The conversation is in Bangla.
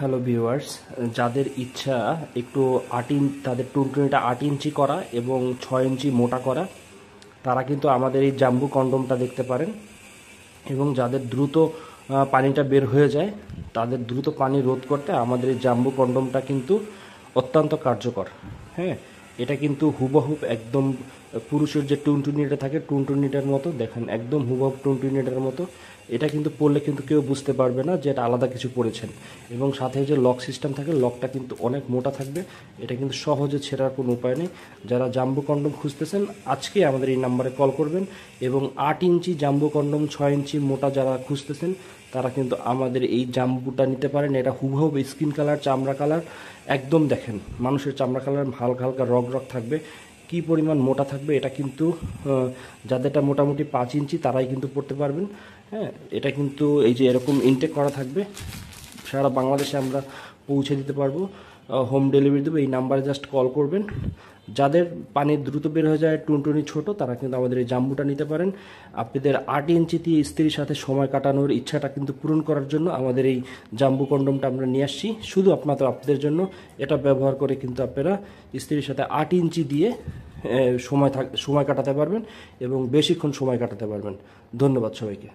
হ্যালো ভিউয়ার্স, যাদের ইচ্ছা একটু 8 ইঞ্চ, তাদের টুনটুনিটা 8 ইঞ্চি করা এবং 6 ইঞ্চি মোটা করা, তারা কিন্তু আমাদের এই জাম্বু কন্ডমটা দেখতে পারেন। এবং যাদের দ্রুত পানিটা বের হয়ে যায়, তাদের দ্রুত পানি রোধ করতে আমাদের এই জাম্বু কন্ডমটা কিন্তু অত্যন্ত কার্যকর। হ্যাঁ, এটা কিন্তু হুবহুব একদম পুরুষের যে টুনটুনিটা থাকে টুনটুনিটার মতো, দেখেন একদম হুবহুব টুনটুনিটার মতো। এটা কিন্তু পরলে কিন্তু কেউ বুঝতে পারবে না যে এটা আলাদা কিছু পরেছেন। এবং সাথে যে লক সিস্টেম থাকে, লকটা কিন্তু অনেক মোটা থাকবে। এটা কিন্তু সহজে ছেঁড়ার কোনো উপায় নেই। যারা জাম্বু কন্ডম খুঁজতেছেন, আজকে আমাদের এই নাম্বারে কল করবেন। এবং 8 ইঞ্চি জাম্বু কন্ডম 6 ইঞ্চি মোটা যারা খুঁজতেছেন, তারা কিন্তু আমাদের এই জাম্বুটা নিতে পারেন। এটা হুবহুব স্কিন কালার, চামড়া কালার একদম, দেখেন মানুষের চামড়া কালার হালকা হালকা রগ রগ থাকবে। কি পরিমাণ মোটা থাকবে এটা কিন্তু যাদেরটা মোটামুটি 5 ইঞ্চি তারাই কিন্তু পড়তে পারবেন। হ্যাঁ, এটা কিন্তু এই যে এরকম ইনটেক করা থাকবে, সারা বাংলাদেশে আমরা পৌঁছে দিতে পারবো, হোম ডেলিভারি দেবো। এই নাম্বারে জাস্ট কল করবেন। যাদের পানি দ্রুত বের হয়ে যায়, টুনটুনি ছোট, তারা কিন্তু আমাদের এই জাম্বুটা নিতে পারেন। আপনাদের 8 ইঞ্চিতে স্ত্রীর সাথে সময় কাটানোর ইচ্ছাটা কিন্তু পূরণ করার জন্য আমাদের এই জাম্বু কন্ডমটা আমরা নিয়ে আসছি শুধু আপনাদের জন্য। এটা ব্যবহার করে কিন্তু আপনারা স্ত্রীর সাথে 8 ইঞ্চি দিয়ে সময় কাটাতে পারবেন এবং বেশিক্ষণ সময় কাটাতে পারবেন। ধন্যবাদ সবাইকে।